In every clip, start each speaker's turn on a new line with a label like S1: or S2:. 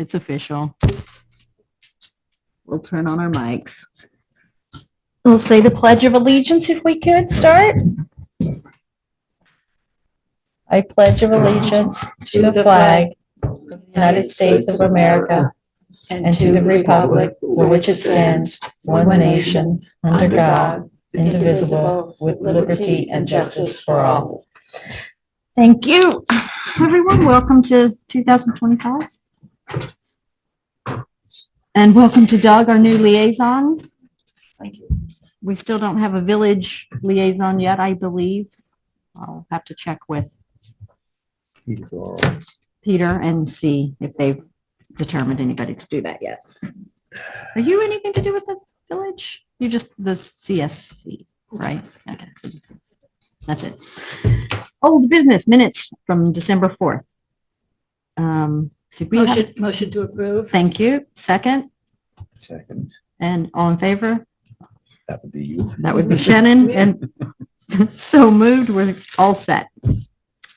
S1: It's official. We'll turn on our mics. We'll say the Pledge of Allegiance if we could start. I pledge of allegiance to the flag of the United States of America and to the republic for which it stands, one nation, under God, indivisible, with liberty and justice for all. Thank you, everyone. Welcome to 2025. And welcome to Doug, our new liaison.
S2: Thank you.
S1: We still don't have a village liaison yet, I believe. I'll have to check with Peter and see if they've determined anybody to do that yet. Are you anything to do with the village? You're just the CSC, right? Okay, so that's it. Old business minutes from December 4th. Did we
S3: Motion to approve.
S1: Thank you. Second.
S2: Second.
S1: And all in favor?
S2: That would be you.
S1: That would be Shannon. And so moved. We're all set.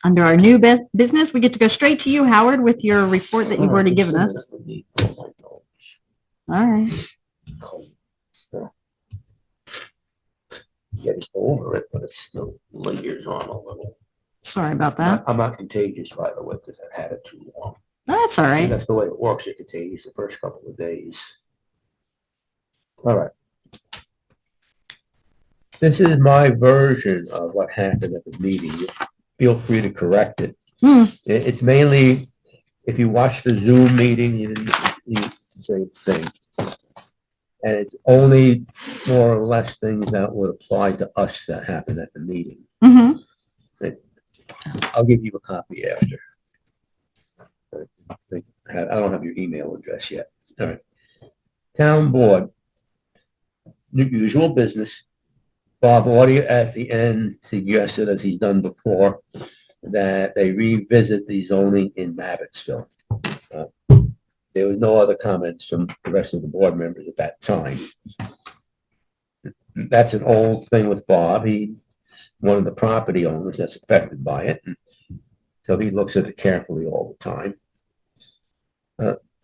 S1: Under our new business, we get to go straight to you, Howard, with your report that you've already given us. All right.
S2: Getting over it, but it still lingers on a little.
S1: Sorry about that.
S2: I'm not contagious, by the way, because I've had it too long.
S1: That's all right.
S2: And that's the way it works. You're contagious the first couple of days. All right. This is my version of what happened at the meeting. Feel free to correct it. It's mainly, if you watch the Zoom meeting, you didn't see the same thing. And it's only more or less things that would apply to us that happened at the meeting.
S1: Mm-hmm.
S2: I'll give you a copy after. I don't have your email address yet. All right. Town board, usual business. Bob Audio at the end suggested, as he's done before, that they revisit the zoning in Mabbittsville. There was no other comments from the rest of the board members at that time. That's an old thing with Bob. He, one of the property owners that's affected by it. So he looks at it carefully all the time.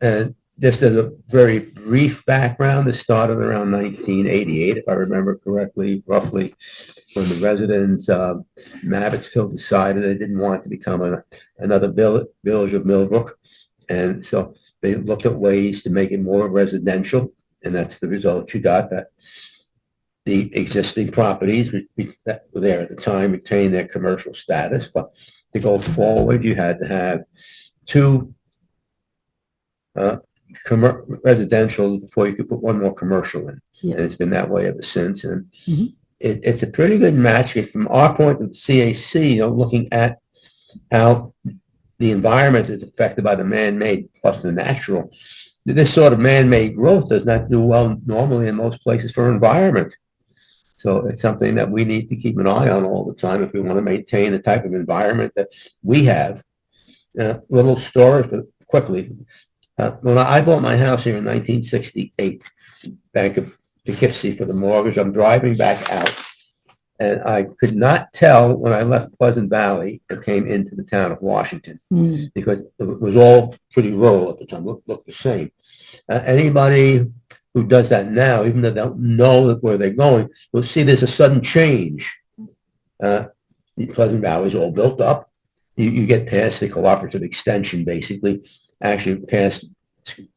S2: And just as a very brief background, this started around 1988, if I remember correctly, roughly, when the residents of Mabbittsville decided they didn't want to become another village of Millbrook. And so they looked at ways to make it more residential, and that's the result you got, that the existing properties that were there at the time retained their commercial status, but to go forward, you had to have two residential before you could put one more commercial in. Yeah. And it's been that way ever since. And it's a pretty good match from our point of CAC, looking at how the environment is affected by the man-made plus the natural. This sort of man-made growth does not do well normally in most places for environment. So it's something that we need to keep an eye on all the time if we want to maintain the type of environment that we have. Little story quickly. When I bought my house here in 1968, Bank of Poughkeepsie for the mortgage, I'm driving back out, and I could not tell when I left Pleasant Valley and came into the town of Washington because it was all pretty rural at the time, looked the same. Anybody who does that now, even though they don't know where they're going, will see there's a sudden change. The Pleasant Valley is all built up. You get past the cooperative extension, basically, actually past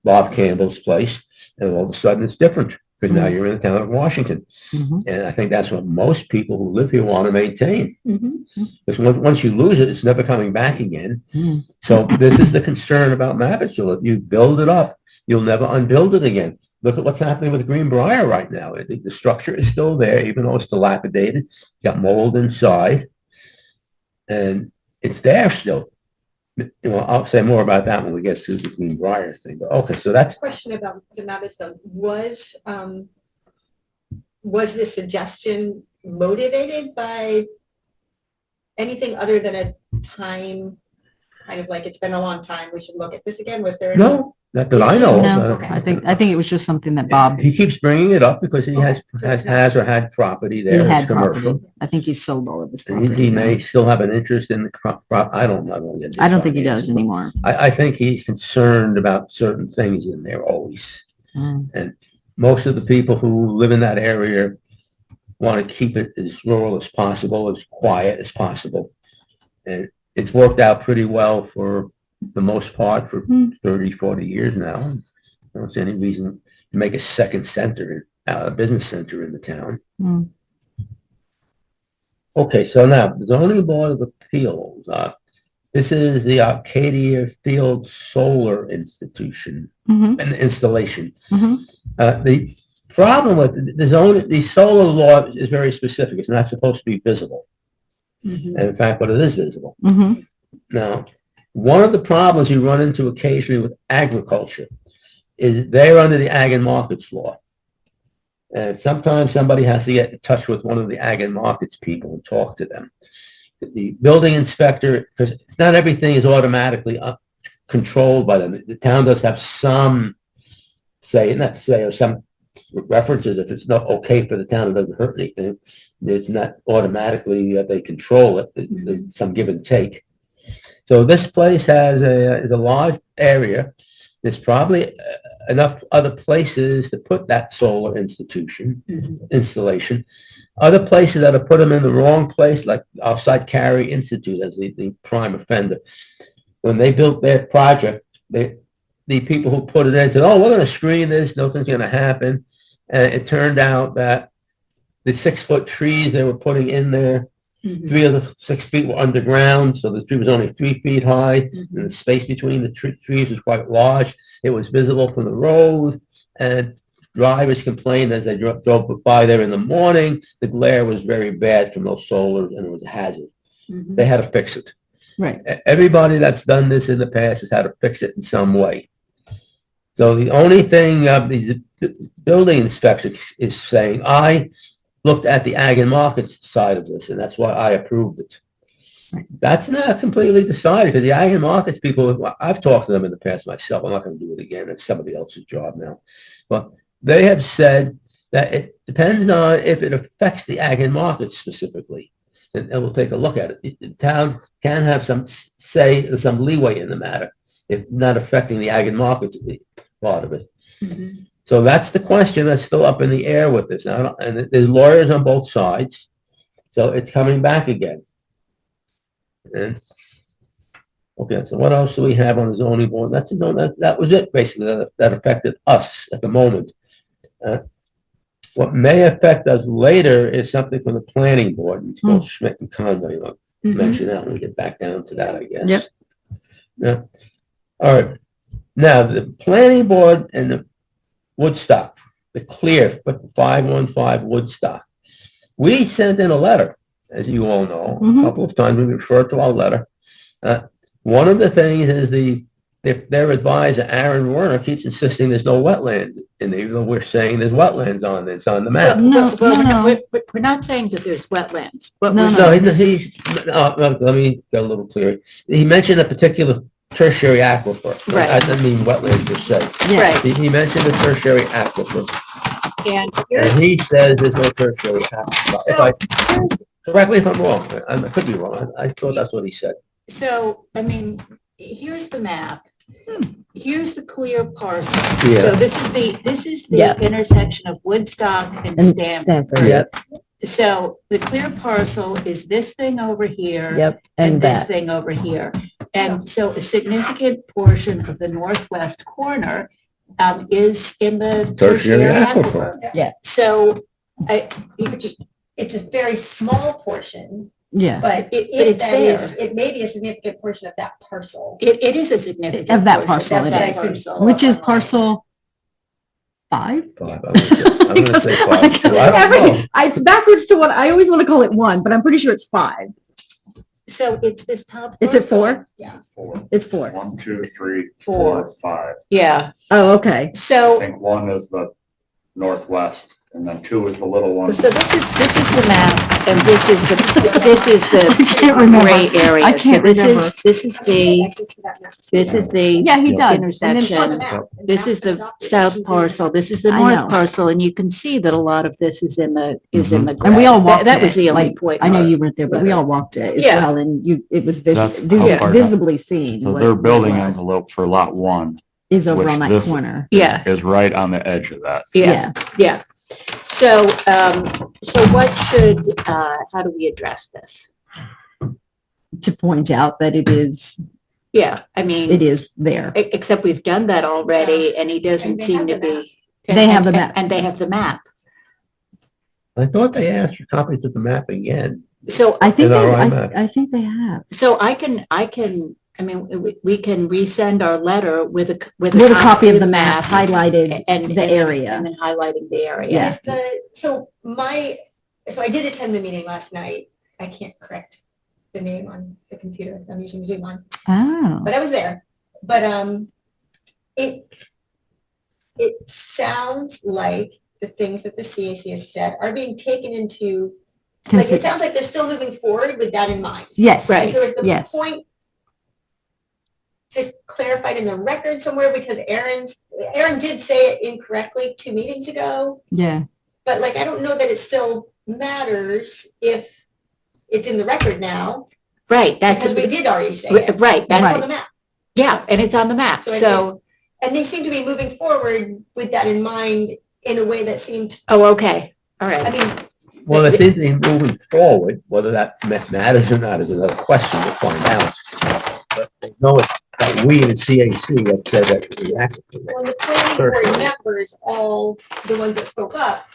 S2: Bob Campbell's place, and all of a sudden it's different because now you're in the town of Washington. And I think that's what most people who live here want to maintain. Because once you lose it, it's never coming back again. So this is the concern about Mabbittsville. If you build it up, you'll never unbuild it again. Look at what's happening with Greenbrier right now. I think the structure is still there, even though it's dilapidated. It's got mold inside, and it's there still. I'll say more about that when we get to the Greenbrier thing. But okay, so that's
S3: Question about the Mabbittsville. Was this suggestion motivated by anything other than a time, kind of like it's been a long time, we should look at this again? Was there
S2: no. Not that I know
S4: No,
S2: of.
S4: I think it was just something that Bob,
S2: He keeps bringing it up because he
S3: Okay, so it's not-
S2: has or had property
S4: he
S2: there. It's
S4: had
S2: commercial.
S4: property. I think he sold all of his
S2: And
S4: property.
S2: he may still have an interest in the I don't know.
S4: I don't think he does anymore.
S2: I think he's concerned about certain things in there always.
S4: Mm.
S2: Most of the people who live in that area want to keep it as rural as possible, as quiet as possible. And it's worked out pretty well for the most part for 30, 40 years now. I don't see any reason to make a second center, a business center in the town.
S4: Mm.
S2: Okay, so now the zoning board of appeals. This is the Arcadia Field Solar Institution
S4: Mhm.
S2: and installation.
S4: Mhm.
S2: The problem with the solar law is very specific. It's not supposed to be visible.
S3: Mhm.
S2: And in fact, but it is visible.
S4: Mhm.
S2: Now, one of the problems you run into occasionally with agriculture is they're under the Ag and Markets law. And sometimes somebody has to get in touch with one of the Ag and Markets people and talk to them. The building inspector, because it's not everything is automatically controlled by them. The town does have some or some references. If it's not okay for the town, it doesn't hurt anything. It's not automatically that they control it. There's some give and take. So this place is a large area. There's probably enough other places to put that solar installation. Other places that have put them in the wrong place, like outside Carey Institute as the prime offender. When they built their project, the people who put it in said, "Oh, we're going to screen this. Nothing's going to happen." And it turned out that the 6-foot trees they were putting in there, 3 of the 6 feet were underground, so the tree was only 3 feet high, and the space between the trees was quite large. It was visible from the road, and drivers complained as they drove by there in the morning. The glare was very bad from those solars, and it was a hazard. They had to fix it.
S4: Right.
S2: Everybody that's done this in the past has had to fix it in some way. So the only thing the building inspection is saying, I looked at the Ag and Markets side of this, and that's why I approved it.
S4: Right.
S2: That's not completely decided, because the Ag and Markets people, I've talked to them in the past myself. I'm not going to do it again. It's somebody else's job now. But they have said that it depends on if it affects the Ag and Markets specifically. And we'll take a look at it. The town can have some say, some leeway in the matter, if not affecting the Ag and Markets part of it. So that's the question that's still up in the air with this. And there's lawyers on both sides. So it's coming back again. And okay, so what else do we have on the zoning board? That's the zone. That was it basically that affected us at the moment. What may affect us later is something from the planning board. It's called Schmidt and Conway. I'll mention that when we get back down to that, I guess.
S4: Yep.
S2: Yeah. All right. Now the planning board and the Woodstock, the clear, but 515 Woodstock. We sent in a letter, as you all know, a couple of times. We referred to our letter. One of the things is their advisor, Aaron Werner, keeps insisting there's no wetland, and even though we're saying there's wetlands on it, it's on the map.
S5: We're not saying that there's wetlands, but
S4: No,
S5: we're
S4: no.
S5: saying
S2: Let me get a little clearer. He mentioned a particular tertiary aquifer.
S5: Right.
S2: I didn't mean wetlands per se.
S4: Yeah.
S5: right.
S2: He mentioned a tertiary aquifer,
S5: And
S2: and he says there's no tertiary aquifer. Correct me if I'm wrong. I could be wrong. I thought that's what he said.
S5: So, I mean, here's the map. Here's the clear parcel.
S2: Yeah.
S5: So this is the
S4: Yeah.
S5: intersection of Woodstock and
S4: And
S5: Stanford.
S4: Stanford, yep,
S5: So the clear parcel is this thing over here.
S4: yep,
S5: And
S4: and
S5: this
S4: that,
S5: thing over here. And so a significant portion of the northwest corner is in the
S2: Tertiary
S5: tertiary
S2: aquifer.
S5: aquifer.
S4: Yeah.
S5: So
S3: It's a very small portion,
S4: yeah,
S3: but
S5: it's there.
S3: it may be a significant portion of that parcel.
S5: it is a significant.
S4: Of that
S5: portion
S4: parcel,
S5: of
S4: it
S5: that
S4: is.
S5: parcel.
S4: which is parcel 5?
S2: I'm gonna say five.
S4: Because
S2: Well, I don't know.
S4: it's backwards to what, I always want to call it 1, but I'm pretty sure it's 5.
S5: So it's this top.
S4: Is it
S5: parcel.
S4: 4?
S3: Yeah.
S6: 4.
S4: It's 4.
S6: 1, 2, 3,
S5: Four.
S6: 4, 5.
S5: Yeah.
S4: Oh, okay.
S6: I
S5: So
S6: think 1 is the northwest and then 2 is the little one.
S5: So this is the map, and this is the
S4: I can't remember.
S5: gray area.
S4: I can't remember.
S5: So this is the
S4: Yeah, he does.
S5: intersection.
S4: And then
S5: This is the south parcel, this is the
S4: I
S5: north
S4: know.
S5: parcel, and you can see that a lot of this is in the,
S4: And we all
S5: gray.
S4: walked
S5: That was
S4: it,
S5: the only
S4: like,
S5: point.
S4: I know you weren't there, but we all walked it as
S5: Yeah.
S4: well, and it was
S6: That's how far down.
S4: visibly seen.
S6: So
S4: what
S6: their
S4: it
S6: building
S4: was.
S6: envelope for lot 1
S4: Is over
S6: which
S4: on that
S6: this-
S4: corner.
S5: Yeah,
S6: is right on the edge of that.
S5: yeah, yeah. So, so what should, how do we address this?
S4: To point out that it is
S5: Yeah, I mean,
S4: there.
S5: except we've done that already, and he doesn't
S3: And they
S5: seem
S3: have
S5: to
S3: the map.
S5: be.
S4: They have the map.
S5: And they have the map.
S2: I thought they asked for copies of the map again.
S5: So
S4: I think
S2: NRI map.
S4: I think they have.
S5: So I mean, we can resend our letter with a,
S4: With a copy of the map highlighted
S5: and
S4: the area.
S5: And then highlighting the area.
S4: Yeah.
S3: Is so I did attend the meeting last night. I can't correct the name on the computer. I'm using Zoom on,
S4: Oh.
S3: but I was there. But it sounds like the things that the CAC has said are being taken into, like, it sounds like they're still moving forward with that in mind.
S4: Yes.
S5: Right.
S3: So is the
S4: Yes.
S3: point to clarify it in the record somewhere, because Aaron did say it incorrectly 2 meetings ago,
S4: Yeah.
S3: but like, I don't know that it still matters if it's in the record now,
S5: Right, that's,
S3: because we did already say it.
S5: right,
S3: That's
S5: that's,
S3: on the map.
S5: yeah, and it's on the map,
S3: So I
S5: so,
S3: And they seem to be moving forward with that in mind in a way that seemed,
S5: oh, okay, all
S3: I
S5: right.
S3: mean,
S2: Well, they seem to be moving forward, whether that matters or not is another question to find out. But they know it's that we in the CAC have said that we act.
S3: when the planning board members, all the ones that spoke up,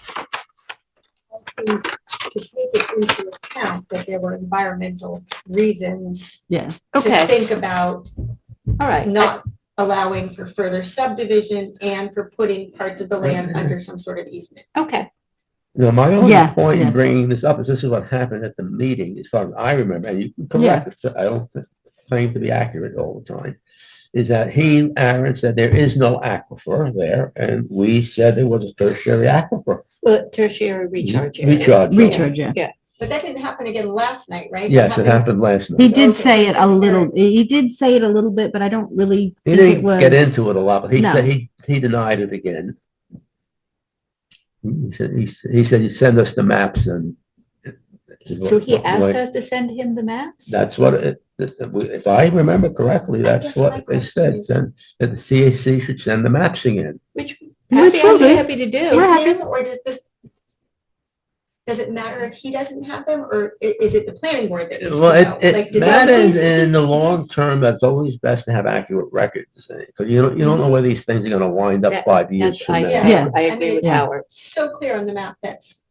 S3: all seemed to take it into account that there were environmental reasons
S4: Yeah.
S3: to
S5: Okay,
S3: think about
S5: all right.
S3: not allowing for further subdivision and for putting parts of the land under some sort of easement.
S5: Okay,
S2: No, my only
S4: Yeah,
S2: point
S4: yeah.
S2: in bringing this up is this is what happened at the meeting, as far as I remember, and you can correct it, I don't claim to be accurate all the time, is that Aaron said there is no aquifer there, and we said there was a tertiary aquifer.
S5: well, tertiary recharge area.
S2: Recharge.
S4: Recharge, yeah.
S3: But that didn't happen again last night, right?
S2: Yes, it happened last
S4: He
S2: night.
S4: did
S3: Okay.
S4: say it a little, he did say it a little bit, but I don't really
S2: He
S4: think it
S2: didn't
S4: was.
S2: get into it a lot, but he
S4: No.
S2: said he denied it again. He said you send us the maps and.
S5: So he asked us to send him the maps?
S2: That's what if I remember correctly, that's
S3: guess my
S2: what they
S3: question
S2: said,
S3: is-
S2: then that the CAC should send the maps again.
S5: Which,
S4: Which
S5: happy,
S4: will
S5: I'll be
S4: do.
S5: happy to do.
S3: To
S4: We're happy.
S3: him, or does it matter if he doesn't have them, or is it the planning board that needs to know?
S2: Well,
S3: Like,
S2: it
S3: do they
S2: matters
S3: need
S2: in the
S3: these?
S2: long term, that's always best to have accurate records, because you don't know where these things are gonna wind up
S5: That-
S2: 5 years
S5: That's,
S2: from
S5: I,
S2: now.
S4: Yeah.
S5: I
S3: I
S5: agree
S3: mean,
S5: with
S3: it's-
S5: Howard.
S3: So clear on the map, that's,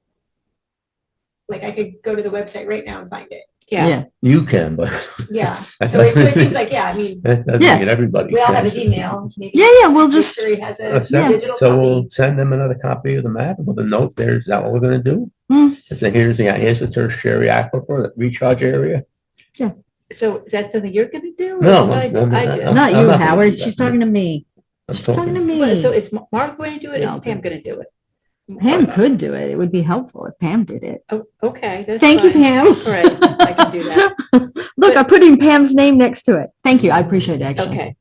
S3: like, I could go to the website right now and find it.
S5: Yeah,
S2: You can, but.
S3: Yeah,
S2: that
S3: so it
S2: doesn't-
S3: seems like, yeah, I mean,
S2: That doesn't
S4: Yeah.
S2: mean everybody.
S3: we all have
S2: can.
S3: his email. Maybe
S4: Yeah, we'll
S3: make
S4: just,
S3: sure he has a
S2: So
S3: digital
S2: so we'll
S3: copy.
S2: send them another copy of the map with a note there, is that what we're gonna do?
S4: Hmm.
S2: And say, here's the tertiary aquifer, the recharge area.
S5: so is that something you're gonna do? or
S2: No,
S5: should I do?
S2: I'm
S5: I
S2: not.
S5: do.
S2: I'm
S4: not you,
S2: not gonna
S4: Howard,
S2: do that.
S4: she's talking to me.
S2: I'm
S4: She's talking to
S2: talking-
S4: me.
S5: So is Mark going to do it, or
S4: Yeah,
S5: is
S4: I'll
S5: Pam
S4: do
S5: gonna do it?
S4: Pam could do it. It would be helpful if Pam did it.
S5: Oh, okay, that's
S4: Thank you,
S5: fine.
S4: Pam.
S5: All right, I can do that.
S4: Look, I'm putting Pam's name next to it. Thank you. I appreciate it, actually.
S5: Okay,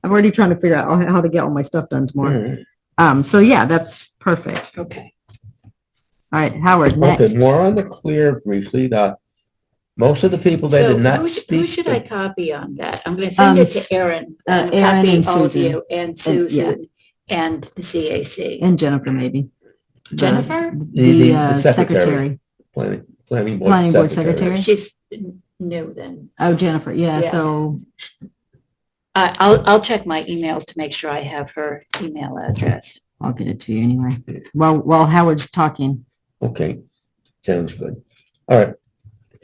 S4: I'm already trying to figure out how to get all my stuff done tomorrow.
S2: Hmm.
S4: So yeah, that's perfect.
S5: okay.
S4: All right, Howard,
S2: Okay,
S4: next.
S2: more on the clear briefly, most of the people that
S5: So
S2: did not
S5: who
S2: speak.
S5: should I copy on that? I'm gonna send it to Aaron. and
S4: Aaron
S5: copy
S4: and
S5: all of
S4: Susan.
S5: you and Susan and the CAC.
S4: And Jennifer, maybe.
S5: Jennifer?
S4: The
S2: secretary.
S4: secretary,
S2: Planning
S4: planning board secretary.
S5: She's new then.
S4: Oh, Jennifer, yeah,
S5: Yeah.
S4: so,
S5: I'll check my emails to make sure I have her email address.
S4: I'll get it to you anyway. While Howard's talking.
S2: Okay, sounds good. All right,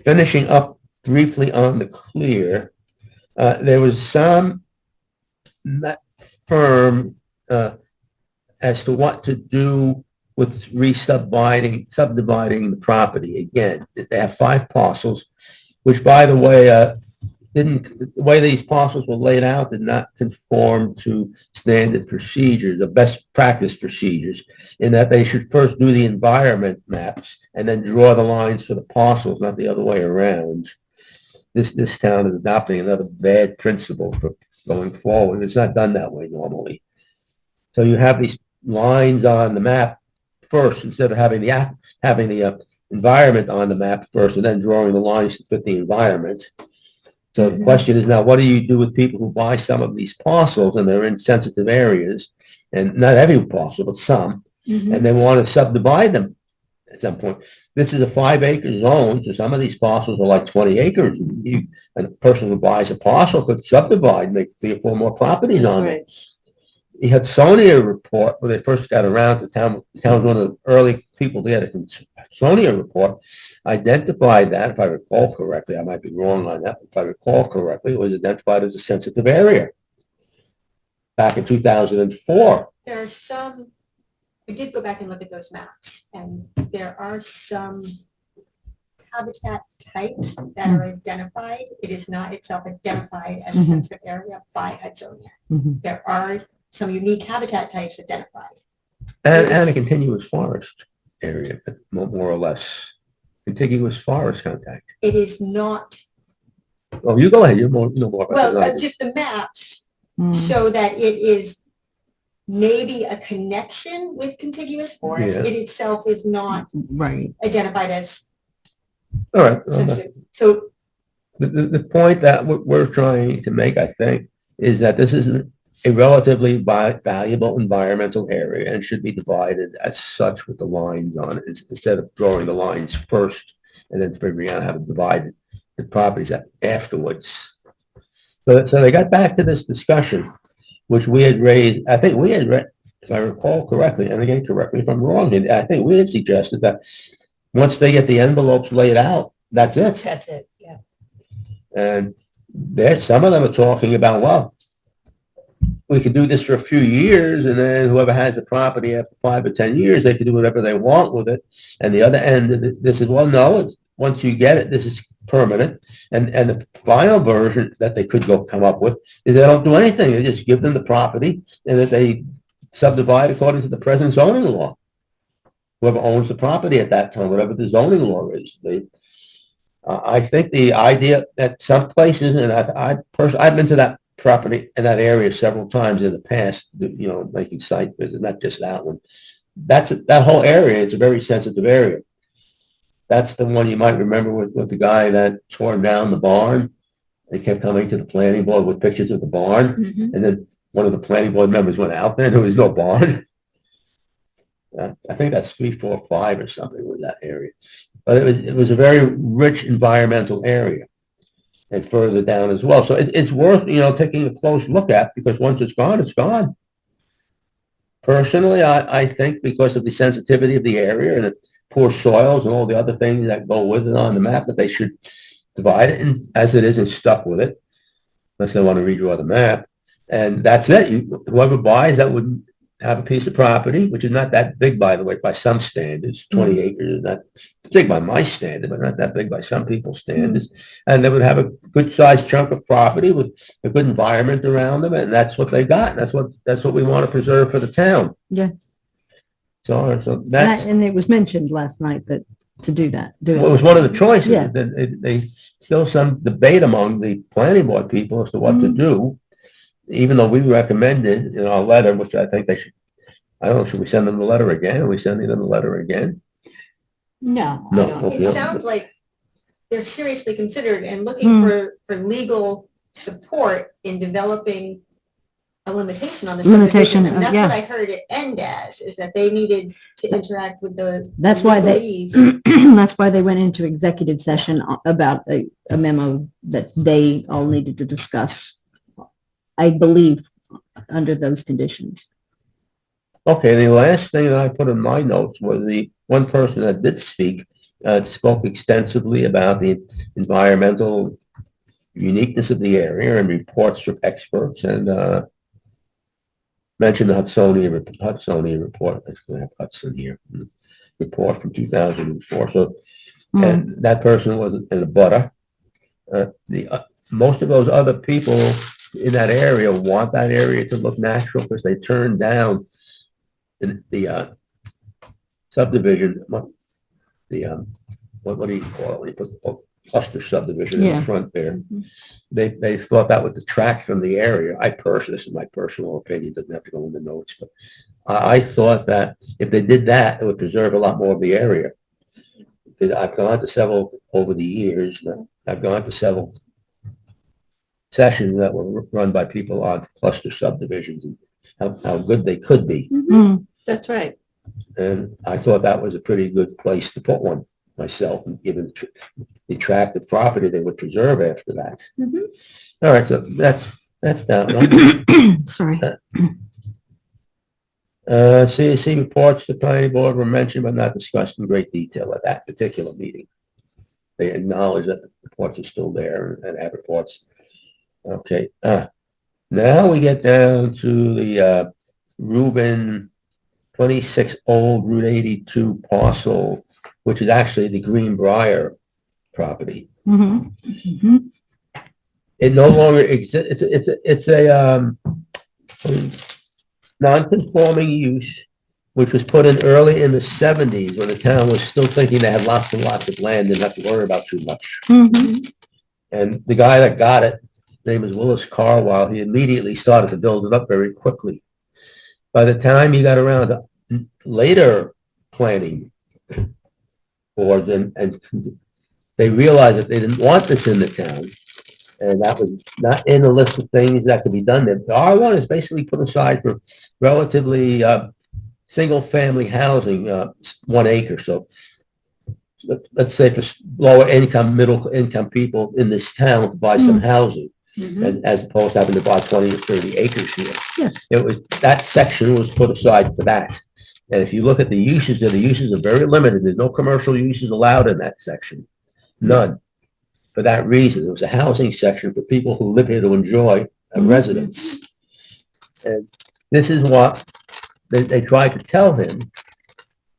S2: finishing up briefly on the clear, there was some firm as to what to do with subdividing the property. Again, they have 5 parcels, which, by the way, the way these parcels were laid out did not conform to standard procedures, the best practice procedures, in that they should first do the environment maps and then draw the lines for the parcels, not the other way around. This town is adopting another bad principle for going forward. It's not done that way normally. So you have these lines on the map first instead of having the environment on the map first and then drawing the lines to fit the environment. So the question is now, what do you do with people who buy some of these parcels and they're in sensitive areas, and not every parcel, but some, and they want to subdivide them at some point? This is a 5-acre zone, so some of these parcels are like 20 acres. And a person who buys a parcel could subdivide, make 3 or 4 more properties
S5: That's
S2: on
S5: right.
S2: it. The Hudsonia report, when they first got around to town, the town was one of the early people to get a Hudsonia report, identified that, if I recall correctly, I might be wrong on that, but if I recall correctly, it was identified as a sensitive area back in 2004.
S3: There are some, we did go back and look at those maps, and there are some habitat types that are identified. It is not itself identified as a sensitive area by Hudsonia. There are some unique habitat types identified.
S2: And a continuous forest area, more or less. Contiguous forest contact.
S3: It is not,
S2: Oh, you go ahead, you know more about
S3: well,
S2: that than I do.
S3: just the maps show that it is maybe a connection with contiguous forest.
S2: Yeah.
S3: It itself is not
S4: Right.
S3: identified as
S2: All right.
S3: sensitive. So
S2: The point that we're trying to make, I think, is that this is a relatively valuable environmental area and should be divided as such with the lines on it, instead of drawing the lines first and then figuring out how to divide the properties afterwards. So they got back to this discussion, which we had raised. I think we had, if I recall correctly, and again, correct me if I'm wrong, I think we had suggested that once they get the envelopes laid out, that's it.
S5: That's it, yeah.
S2: And some of them are talking about, well, we could do this for a few years, and then whoever has the property after 5 or 10 years, they can do whatever they want with it. And the other end, they said, well, no, once you get it, this is permanent. And the final version that they could come up with is they don't do anything. They just give them the property and that they subdivide according to the present zoning law. Whoever owns the property at that time, whatever the zoning law is. I think the idea that some places, and I've been to that property in that area several times in the past, making site visits, not just that one. That whole area, it's a very sensitive area. That's the one you might remember with the guy that tore down the barn. They kept coming to the planning board with pictures of the barn. And then one of the planning board members went out there and there was no barn. I think that's 3, 4, 5 or something with that area. But it was a very rich environmental area. And further down as well. So it's worth, taking a close look at, because once it's gone, it's gone. Personally, I think because of the sensitivity of the area and the poor soils and all the other things that go with it on the map, that they should divide it as it is and stuck with it, unless they want to redraw the map. And that's it. Whoever buys that would have a piece of property, which is not that big, by the way, by some standards. 20 acres is not big by my standard, but not that big by some people's standards. And they would have a good sized chunk of property with a good environment around them, and that's what they got. That's what we want to preserve for the town.
S4: Yeah.
S2: So that's
S4: And it was mentioned last night that to do that.
S2: it was one of the choices.
S4: Yeah.
S2: They still some debate among the planning board people as to what to do. Even though we recommended in our letter, which I think they should, I don't know, should we send them the letter again? Are we sending them the letter again?
S5: No.
S2: No,
S5: I don't.
S2: okay.
S3: it sounds like they're seriously considered and looking for legal support in developing a limitation on the
S4: Limitation,
S3: subdivision. And that's
S4: yeah.
S3: what I heard it end as, is that they needed to interact with the
S4: That's why they,
S3: legalese.
S4: that's why they went into executive session about a memo that they all needed to discuss, I believe, under those conditions.
S2: Okay, the last thing that I put in my notes was the one person that did speak, spoke extensively about the environmental uniqueness of the area and reports from experts, and mentioned the Hudsonia report. I have Hudson here, report from 2004. So, and that person was in a butter. most of those other people in that area want that area to look natural because they turned down the subdivision, what do you call it? When you put a cluster subdivision in
S4: Yeah.
S2: the front there. They thought that would detract from the area. This is my personal opinion, doesn't have to go in the notes, but I thought that if they did that, it would preserve a lot more of the area. I've gone to several over the years. I've gone to several sessions that were run by people on cluster subdivisions and how good they could be.
S5: That's right.
S2: And I thought that was a pretty good place to put one myself, and given the attractive property they would preserve after that. All right, so that's that one.
S4: Sorry.
S2: CAC reports to the planning board were mentioned but not discussed in great detail at that particular meeting. They acknowledge that the reports are still there and have reports. Okay, now we get down to the Reuben 26 Old Route 82 parcel, which is actually the Greenbrier property. It no longer exists. It's a non-conforming use, which was put in early in the 70s when the town was still thinking they had lots and lots of land and didn't have to worry about too much. And the guy that got it, his name is Willis Carlisle, he immediately started to build it up very quickly. By the time he got around to later planning boards and they realized that they didn't want this in the town, and that was not in the list of things that could be done there. The R1 is basically put aside for relatively single-family housing, 1 acre. So let's say for lower income, middle income people in this town to buy some housing, as opposed to having to buy 20 or 30 acres here.
S4: Yeah.
S2: It was, that section was put aside for that. And if you look at the uses there, the uses are very limited. There's no commercial uses allowed in that section. None. For that reason, it was a housing section for people who live here to enjoy a residence. And this is what they tried to tell him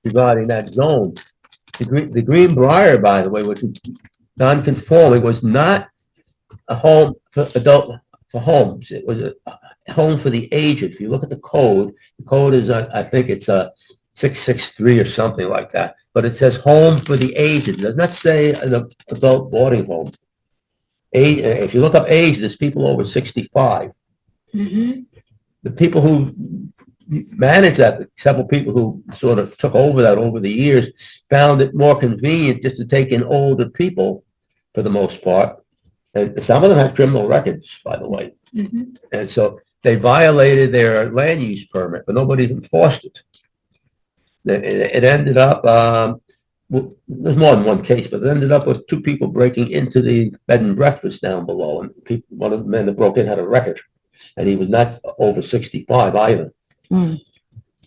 S2: regarding that zone. The Greenbrier, by the way, which is non-conforming, was not a home for homes. It was a home for the aged. If you look at the code is, I think it's a 663 or something like that. But it says home for the aged. It does not say an adult boarding home. If you look up age, there's people over 65. The people who managed that, several people who sort of took over that over the years, found it more convenient just to take in older people for the most part. And some of them have criminal records, by the way. And so they violated their land use permit, but nobody enforced it. It ended up, there's more than one case, but it ended up with 2 people breaking into the bed and breakfast down below. And one of the men that broke in had a record, and he was not over 65 either.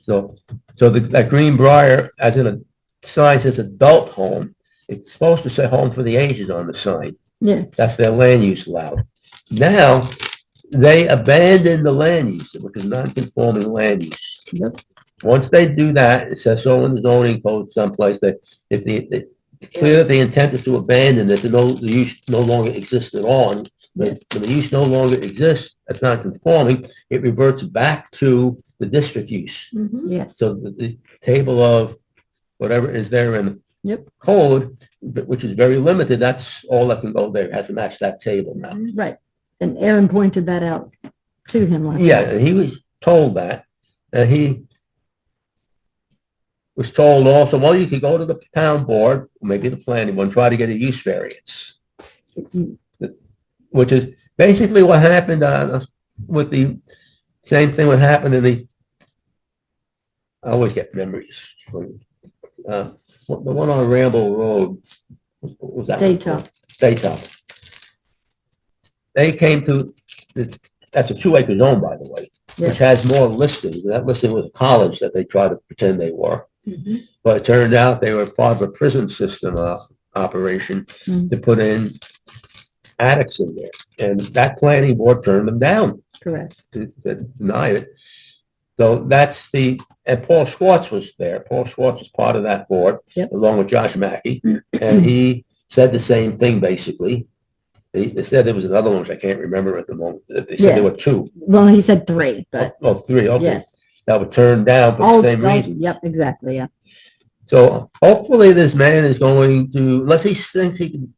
S2: So that Greenbrier, as in a sign says adult home, it's supposed to say home for the aged on the sign.
S4: Yeah.
S2: That's their land use allowed. Now, they abandoned the land use, which is non-conforming land use.
S4: Yep.
S2: Once they do that, it says so in the zoning code someplace that if it's clear that the intent is to abandon it, the use no longer exists at all. And when the use no longer exists, that's not conforming, it reverts back to the district use.
S4: Yes.
S2: So the table of whatever is there in the code, which is very limited, that's all that can go there. It has to match that table now.
S4: Right. And Aaron pointed that out to him last
S2: Yeah,
S4: night.
S2: and he was told that, and he was told also, well, you could go to the town board, maybe the planning board, and try to get a use variance, which is basically what happened with the same thing what happened in the, I always get memories from the one on Ramble Road. What was that?
S4: Daytop.
S2: Daytop. They came to, that's a 2-acre zone, by the way, which has more listings. That listing was a college that they tried to pretend they were. But it turned out they were part of a prison system operation to put in attics in there. And that planning board turned them down.
S4: Correct.
S2: To deny it. So that's and Paul Schwartz was there. Paul Schwartz was part of that board, along with Josh Mackey. And he said the same thing, basically. They said there was another one, which I can't remember at the moment. They said
S4: Yeah.
S2: there were two.
S4: Well, he said three, but
S2: Oh, three, okay.
S4: Yeah.
S2: That were turned down for
S4: all,
S2: the same reason.
S4: yep, exactly, yeah.
S2: So hopefully this man is going to, unless he thinks he can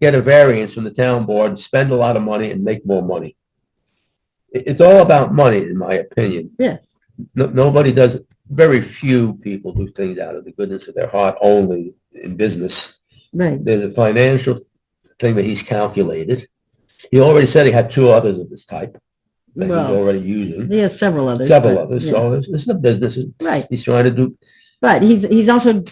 S2: get a variance from the town board and spend a lot of money and make more money. It's all about money, in my opinion.
S4: Yeah.
S2: Nobody does, very few people do things out of the goodness of their heart only in business.
S4: Right,
S2: There's a financial thing that he's calculated. He already said he had two others of this type that he's
S4: well,
S2: already using,
S4: he has several others.
S2: several
S4: but,
S2: others.
S4: yeah.
S2: So this is a business.
S4: Right,
S2: He's trying to do,
S4: but he's also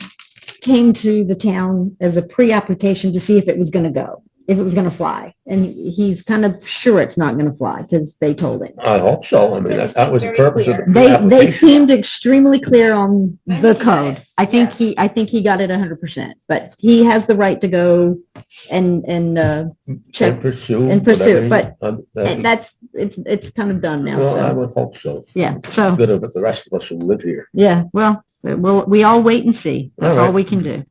S4: came to the town as a pre-application to see if it was gonna go, if it was gonna fly. And he's kind of sure it's not gonna fly because they told him.
S2: I hope so. I mean,
S3: They
S2: that was the
S3: seem very
S2: purpose of the
S3: clear.
S4: They
S2: application.
S4: seemed extremely clear on
S3: I
S4: the
S3: think he got
S4: code.
S3: it.
S4: I think he got it 100%, but he has the right to go and check.
S2: And pursue.
S4: and pursue,
S2: whatever
S4: but-
S2: he-
S4: And that's, it's kind of done now,
S2: Well, I
S4: so,
S2: would hope so.
S4: yeah, so,
S2: Good of the rest of us who live here.
S4: yeah, well, we all wait and see. That's
S2: All
S4: all
S2: right.
S4: we can do.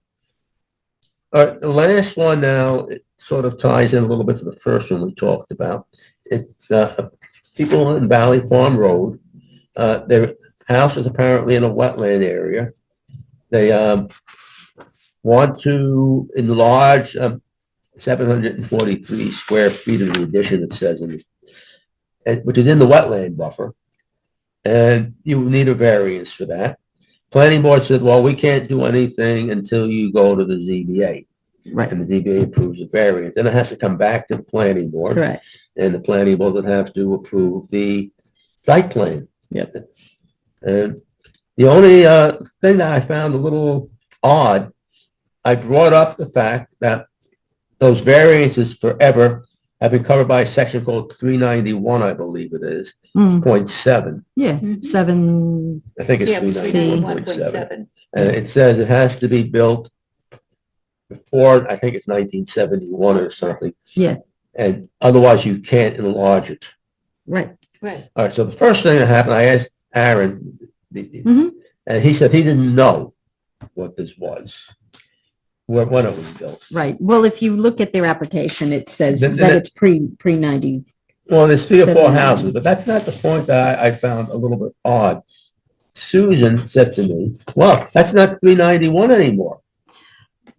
S2: All right, the last one now, it sort of ties in a little bit to the first one we talked about. It's people in Valley Farm Road. Their house is apparently in a wetland area. They want to enlarge 743 square feet of the addition, it says, which is in the wetland buffer. And you need a variance for that. Planning board said, well, we can't do anything until you go to the ZBA.
S4: Right,
S2: And the ZBA approves a variance. Then it has to come back to the planning board.
S4: correct.
S2: And the planning board would have to approve the site plan.
S4: Yep.
S2: And the only thing that I found a little odd, I brought up the fact that those variances forever have been covered by a section called 391, I believe it is,
S4: Mm,
S2: 0.7.
S4: yeah,
S5: Mhm.
S4: 7,
S2: I think it's
S5: Yeah,
S2: 391.7.
S5: 391.7.
S2: And it says it has to be built before, I think it's 1971 or something.
S4: Yeah.
S2: And otherwise you can't enlarge it.
S4: right,
S5: Right.
S2: All right, so the first thing that happened, I asked Aaron,
S4: Mhm.
S2: and he said he didn't know what this was, when it was built.
S4: right. Well, if you look at their application, it says
S2: Then-
S4: that it's pre-90.
S2: Well, there's 3 or 4
S4: Seven.
S2: houses, but that's not the point that I found a little bit odd. Susan said to me, well, that's not 391 anymore.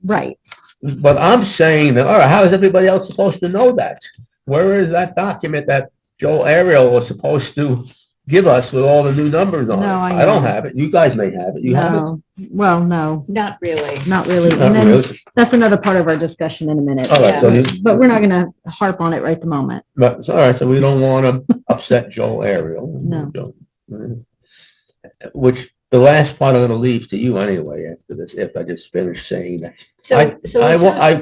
S4: Right,
S2: But I'm saying that, all right, how is everybody else supposed to know that? Where is that document that Joe Ariel was supposed to give us with all the new numbers on it?
S4: No, I
S2: I don't
S4: know.
S2: have it. You guys may have it. You have it?
S4: no, well, no,
S5: Not really.
S4: not really.
S2: Not
S4: And then
S2: really.
S4: that's another part of our discussion in a minute.
S2: All right, so you,
S4: But we're not gonna harp on it right the moment.
S2: but, all right, so we don't want to upset Joe Ariel.
S4: No.
S2: Which, the last part I'm gonna leave to you anyway, after this, if I just finish saying that.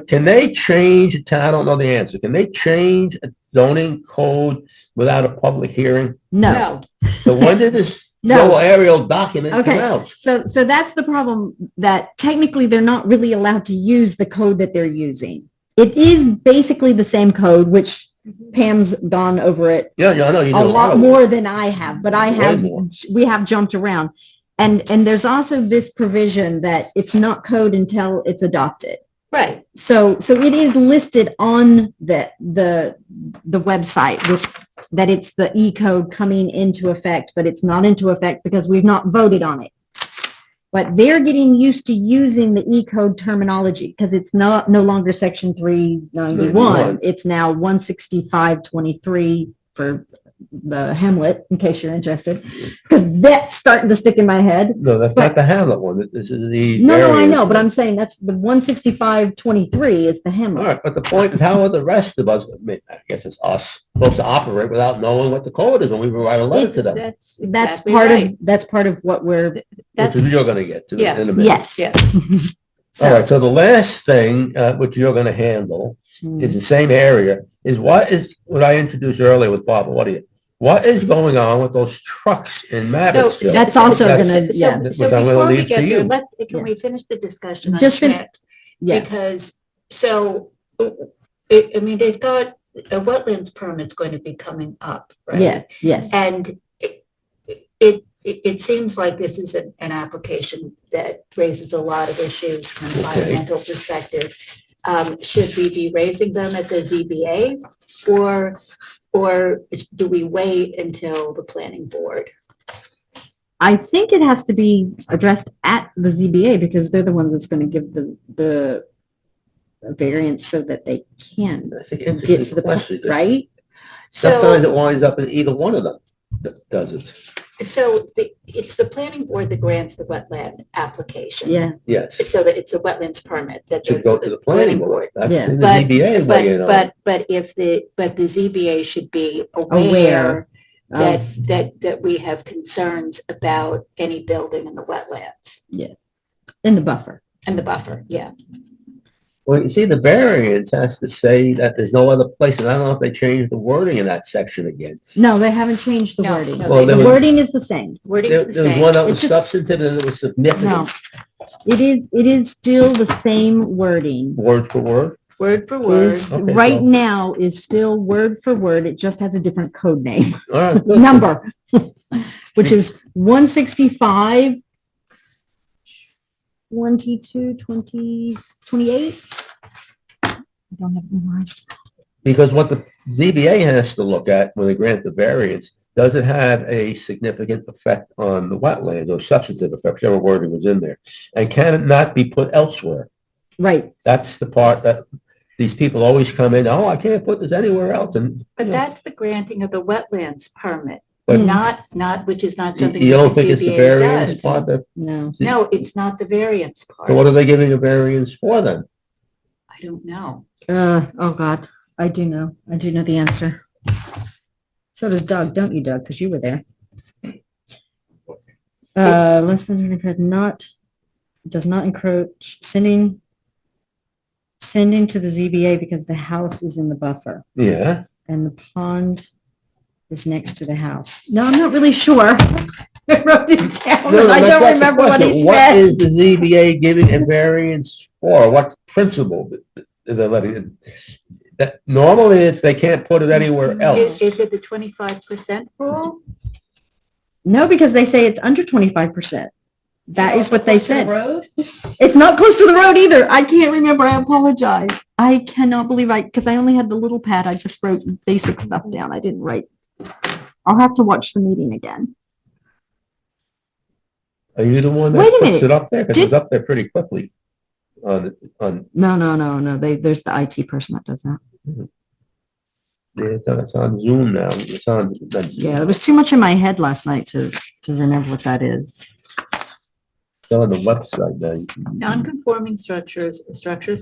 S2: Can they change, I don't know the answer, can they change a zoning code without a public hearing?
S4: No.
S2: So when did this
S4: No.
S2: Joe Ariel document come
S4: Okay.
S2: out?
S4: So that's the problem, that technically they're not really allowed to use the code that they're using. It is basically the same code, which Pam's gone over it
S2: Yeah, I know you
S4: a
S2: do
S4: lot
S2: of it.
S4: more than I have, but I
S2: Way
S4: have,
S2: more.
S4: we have jumped around. And there's also this provision that it's not code until it's adopted.
S5: Right.
S4: So it is listed on the website with, that it's the E code coming into effect, but it's not into effect because we've not voted on it. But they're getting used to using the E code terminology because it's no longer section 391. It's now 165.23 for the Hamlet, in case you're interested, because that's starting to stick in my head.
S2: No, that's not the Hamlet one. This is the.
S4: No, I
S2: variance
S4: know, but
S2: one.
S4: I'm saying that's the 165.23 is the
S2: All
S4: Hamlet.
S2: right, but the point is, how are the rest of us, I guess it's us, supposed to operate without knowing what the code is when we write a letter to them?
S5: That's
S4: That's
S5: exactly
S4: part
S5: right.
S4: of, that's part of what we're,
S2: Which
S5: That's,
S2: you're gonna get to
S5: Yeah.
S2: in a minute.
S4: yes.
S5: yeah.
S2: All
S4: So,
S2: right, so the last thing, which you're gonna handle is the same area, is what I introduced earlier with Bob, what is going on with those trucks in Mabbittsville?
S4: That's also
S2: That's-
S4: gonna, yeah,
S2: Which
S5: So
S2: I'm gonna
S5: before we
S2: leave to
S5: get there,
S2: you.
S5: can
S4: Yeah.
S5: we finish the discussion? on
S4: Just fin-
S5: Schmidt?
S4: yeah,
S5: Because, I mean, they've got, a wetlands permit's going to be coming up, right?
S4: yeah, yes.
S5: And it seems like this is an application that raises a lot of issues from an
S2: Okay.
S5: environmental perspective. should we be raising them at the ZBA or do we wait until the planning board?
S4: I think it has to be addressed at the ZBA because they're the ones that's going to give the variance so that they can
S2: That's an
S4: get to
S2: interesting
S4: the
S2: question.
S4: point, right?
S2: Sometimes it
S5: So,
S2: winds up in either one of them that does it.
S5: it's the planning board that grants the wetland application.
S4: Yeah,
S2: Yes.
S5: So that it's a wetlands permit that
S2: Should
S5: goes
S2: go to the planning board. That's
S4: Yeah.
S2: in the
S5: But,
S2: ZBA way, you know.
S5: but the ZBA should be
S4: Aware
S5: aware
S4: of-
S5: that we have concerns about any building in the wetlands
S4: in the buffer.
S5: and the buffer, yeah.
S2: Well, you see, the variance has to say that there's no other place, and I don't know if they changed the wording in that section again.
S4: No, they haven't changed the
S5: No,
S4: wording.
S5: no,
S2: Well,
S4: The
S2: there was-
S4: wording is the same.
S5: Wording's
S2: There
S5: the
S2: there was one
S5: same.
S2: that was
S4: It just-
S2: substantive and it was
S4: No,
S2: significant,
S4: it is still the same wording.
S2: word for word.
S5: Word for word.
S4: Is
S2: Okay,
S4: right
S2: so-
S4: now is still word for word. It just has a different code name,
S2: All right, good.
S4: number, which is 165, 22, 20, 28. I don't have it memorized.
S2: Because what the ZBA has to look at when they grant the variance, does it have a significant effect on the wetlands or substantive effect, whichever wording was in there? And can it not be put elsewhere?
S4: Right.
S2: That's the part that these people always come in, oh, I can't put this anywhere else, and
S5: But that's the granting of the wetlands permit,
S2: But-
S5: not, which is not something
S2: you
S5: that
S2: don't
S5: the
S2: think it's the
S5: ZBA
S2: variance
S5: does.
S2: part that,
S4: No.
S5: No, it's not the variance
S2: so what
S5: part.
S2: are they giving a variance for then?
S5: I don't know.
S4: Oh God, I do know. I do know the answer. So does Doug, don't you, Doug? Because you were there. Less than does not encroach, sending to the ZBA because the house is in the buffer
S2: Yeah,
S4: and the pond is next to the house. No, I'm not really sure. I wrote it down.
S2: No,
S4: I
S2: that's
S4: don't
S2: the
S4: remember what
S2: question.
S4: he
S2: What
S4: said.
S2: is the ZBA giving a variance for? What principle that they're letting it? That normally it's, they can't put it anywhere else.
S5: Is it the 25% rule?
S4: No, because they say it's under 25%. That is what they said.
S3: Road?
S4: It's not close to the road either. I can't remember. I apologize. I cannot believe because I only had the little pad. I just wrote basic stuff down. I didn't write. I'll have to watch the meeting again.
S2: Are you the one
S4: Wait
S2: that
S4: a
S2: puts
S4: minute.
S2: it up there? Because it's up there pretty quickly. On,
S4: No. There's the IT person that does that.
S2: it's on Zoom now. It's on. not Zoom.
S4: Yeah, it was too much in my head last night to remember what that is.
S2: It's on the website now.
S5: Non-conforming structures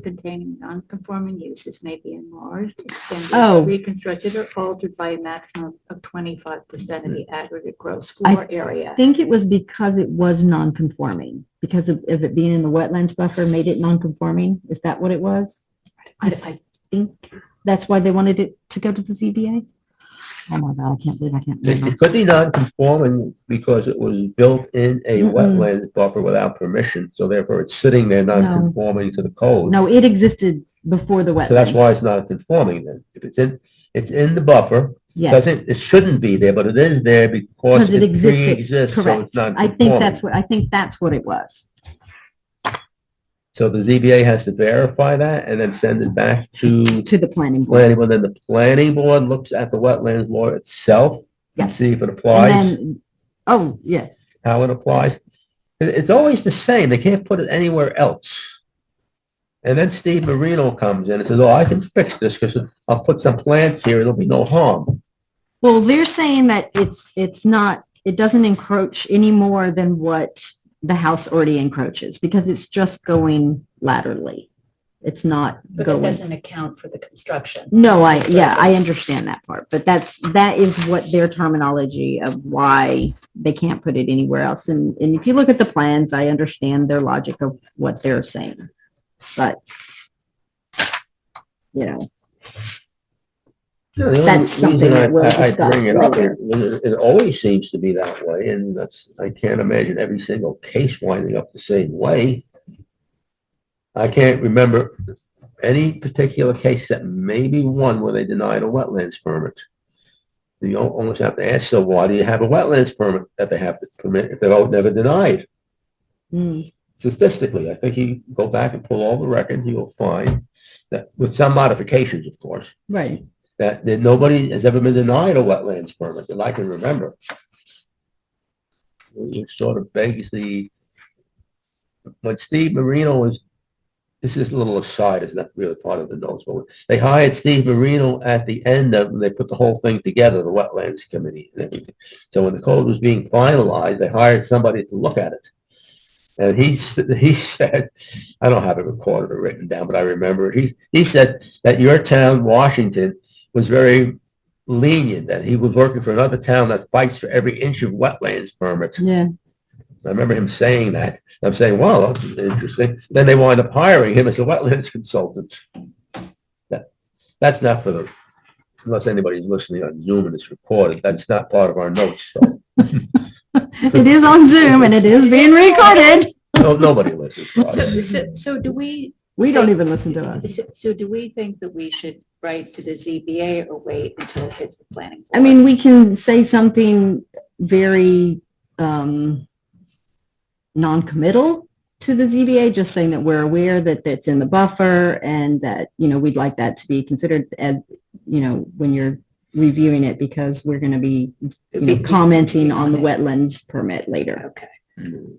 S5: containing non-conforming uses may be enlarged, extended,
S4: Oh.
S5: reconstructed, or altered by a maximum of 25% of the aggregate gross
S4: I
S5: floor area.
S4: I think it was because it was non-conforming, because of it being in the wetlands buffer made it non-conforming. Is that what it was? I think that's why they wanted it to go to the ZBA. Oh my God, I can't believe I can't remember.
S2: It could be non-conforming because it was built in a
S4: Mm-mm.
S2: wetland buffer without permission, so therefore it's sitting there non-conforming to the code.
S4: No, it existed before the wetlands.
S2: So that's why it's not conforming then. If it's in the buffer,
S4: Yes,
S2: it shouldn't be there, but it is there because
S4: because it
S2: it
S4: existed,
S2: pre-exists, so
S4: correct.
S2: it's not
S4: I think that's
S2: conforming.
S4: what it was.
S2: So the ZBA has to verify that and then send it back to
S4: To the planning board.
S2: planning board, then the planning board looks at the wetlands law itself and
S4: Yes.
S2: see if it
S4: And
S2: applies,
S4: then, oh, yeah,
S2: how it applies. It's always the same. They can't put it anywhere else. And then Steve Marino comes in and says, oh, I can fix this because I'll put some plants here. There'll be no harm.
S4: well, they're saying that it's not, it doesn't encroach any more than what the house already encroaches, because it's just going laterally. It's not
S5: But it
S4: going.
S5: doesn't account for the construction.
S4: No, I understand that part, but that is what their terminology of why they can't put it anywhere else. And if you look at the plans, I understand their logic of what they're saying, but you know,
S2: The only
S4: That's something
S2: reason
S4: that we'll
S2: I
S4: discuss
S2: bring it up,
S4: later.
S2: it always seems to be that way, and I can't imagine every single case winding up the same way. I can't remember any particular case that maybe one where they denied a wetlands permit. You almost have to ask, so why do you have a wetlands permit that they have to permit if the vote never denied?
S4: mm,
S2: statistically, I think you go back and pull all the records, you will find that with some modifications, of course,
S4: Right.
S2: that nobody has ever been denied a wetlands permit that I can remember. It sort of begs when Steve Marino was, this is a little aside, it's not really part of the notes, but they hired Steve Marino at the end of, they put the whole thing together, the wetlands committee and everything. So when the code was being finalized, they hired somebody to look at it. And he said, I don't have it recorded or written down, but I remember it. He said that your town, Washington, was very lenient, that he was working for another town that fights for every inch of wetlands permit.
S4: Yeah.
S2: I remember him saying that. I'm saying, wow, that's interesting. Then they wind up hiring him as a wetlands consultant. That's not for the, unless anybody's listening on Zoom and it's recorded, that's not part of our notes. So.
S4: It is on Zoom and it is being recorded.
S2: No, nobody listens to us.
S5: So do we,
S4: We don't even listen to us.
S5: so do we think that we should write to the ZBA or wait until it hits the planning board?
S4: I mean, we can say something very non-committal to the ZBA, just saying that we're aware that it's in the buffer and that, we'd like that to be considered, when you're reviewing it, because we're going to be, commenting on the wetlands permit later.
S5: Okay.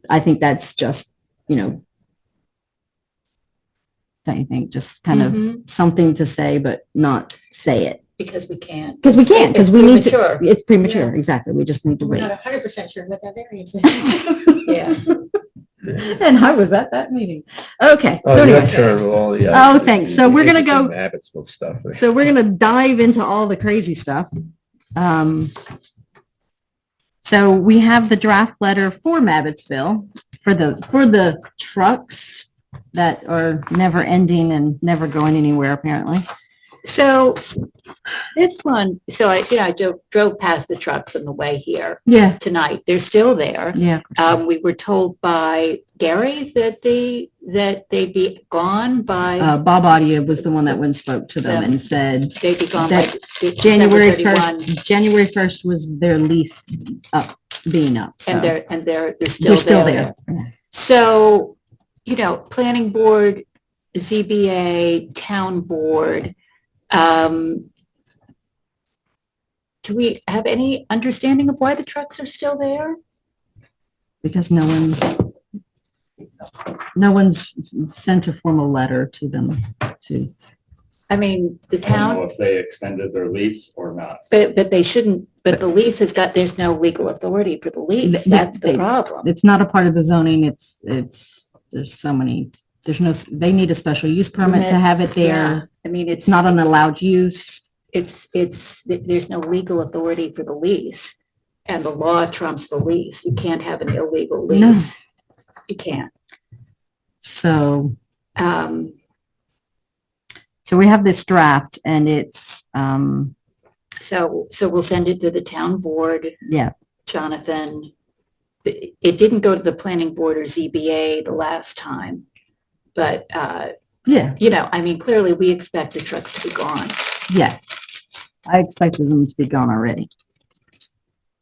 S4: I think that's just, don't you think? Just kind of something to say, but not say it.
S5: Because we can't.
S4: Because we can't, because we need to,
S5: Premature.
S4: it's premature, exactly. We just need to
S3: We're
S4: wait.
S3: not 100% sure what that variance is.
S5: Yeah.
S4: And I was at that meeting. Okay,
S2: Oh,
S4: so
S2: your
S4: anyway,
S2: turn with all the.
S4: Oh, thanks. So we're gonna go-
S2: Abbotsville stuff.
S4: so we're gonna dive into all the crazy stuff. So we have the draft letter for Abbotsville for the trucks that are never ending and never going anywhere, apparently.
S5: So this one, so I drove past the trucks on the way here
S4: Yeah,
S5: tonight. They're still there.
S4: yeah.
S5: We were told by Gary that they'd be gone by,
S4: Bob Audia was the one that went and spoke to them and said
S5: they'd be gone by
S4: that
S5: December 31.
S4: January 1st was their lease being up. So
S5: And they're
S4: they're still
S5: there.
S4: there.
S5: So, planning board, ZBA, town board, do we have any understanding of why the trucks are still there?
S4: Because no one's sent a formal letter to them to,
S5: I mean, the
S6: I don't know
S5: town,
S6: if they extended their lease or not.
S5: but they shouldn't, but the lease there's no legal authority for the lease. That's the problem.
S4: it's not a part of the zoning. There's so many, they need a special use permit to have it
S5: Yeah.
S4: there.
S5: I mean,
S4: It's not an allowed use.
S5: there's no legal authority for the lease, and the law trumps the lease. You can't have an illegal
S4: No.
S5: lease. You can't.
S4: So,
S5: Um,
S4: so we have this draft and it's,
S5: so we'll send it to the town board,
S4: yeah,
S5: Jonathan. It didn't go to the planning board or ZBA the last time, but,
S4: yeah,
S5: I mean, clearly we expect the trucks to be gone.
S4: yeah. I expected them to be gone already.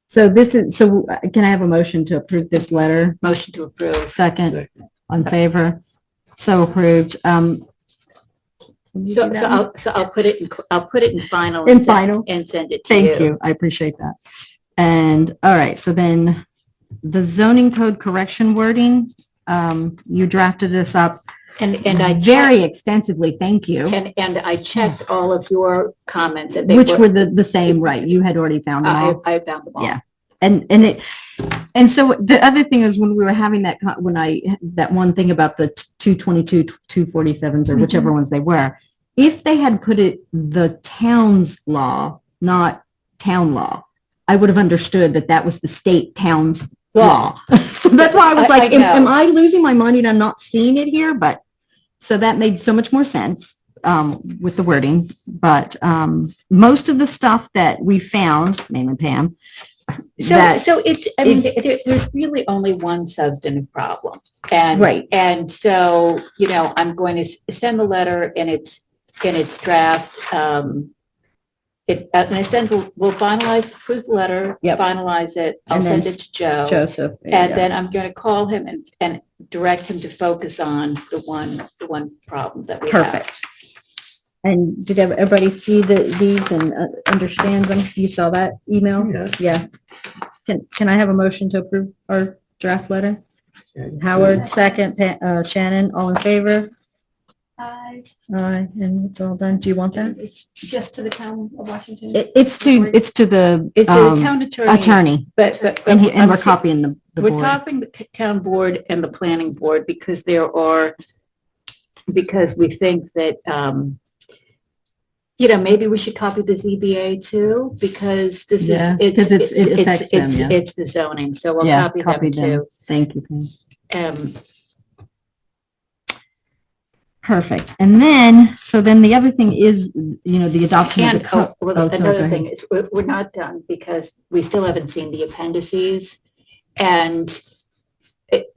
S4: So can I have a motion to approve this letter?
S5: Motion to approve.
S4: Second, on favor? So approved. Can you
S5: So,
S4: do
S5: so
S4: that one?
S5: I'll put it in final.
S4: In final?
S5: And send it to you.
S4: Thank you. I appreciate that. And, all right, so then the zoning code correction wording, you drafted this up
S5: And I
S4: very extensively. Thank you.
S5: And I checked all of your comments and they
S4: Which were the same, right? You had already found them all.
S5: I found them all.
S4: Yeah. And so the other thing is when we were having that one thing about the 222, 247s or whichever ones they were, if they had put it the town's law, not town law, I would have understood that was the state town's law. So that's why I was like,
S5: I know.
S4: am I losing my mind and I'm not seeing it here? But so that made so much more sense with the wording. But most of the stuff that we found, mainly Pam,
S5: So it's, I mean, there's really only one substantive problem. And,
S4: Right.
S5: And so, I'm going to send the letter in its draft. We'll finalize, approve the letter,
S4: Yep.
S5: finalize it. I'll
S4: And then
S5: send it to Joe.
S4: Joseph.
S5: And then I'm going to call him and direct him to focus on the one problem that we have.
S4: Perfect. And did everybody see these and understand them? You saw that email?
S2: Yeah.
S4: Yeah. Can I have a motion to approve our draft letter? Howard, second, Shannon, all in favor?
S3: Aye.
S4: Aye, and it's all done. Do you want that?
S3: It's just to the town of Washington.
S4: It's to the
S5: It's to the town attorney.
S4: attorney,
S5: But
S4: and
S5: I'm
S4: we're
S5: saying-
S4: copying the
S5: We're
S4: board.
S5: topping the town board and the planning board because because we think that, maybe we should copy the ZBA too, because this is,
S4: Yeah, 'cause it affects them, yeah.
S5: it's the zoning, so we'll
S4: Yeah,
S5: copy
S4: copy
S5: them
S4: them.
S5: too.
S4: Thank you, Pam.
S5: Um,
S4: Perfect. And then, so then the other thing is, the adoption of the code.
S5: Another thing is, we're not done because we still haven't seen the appendices. And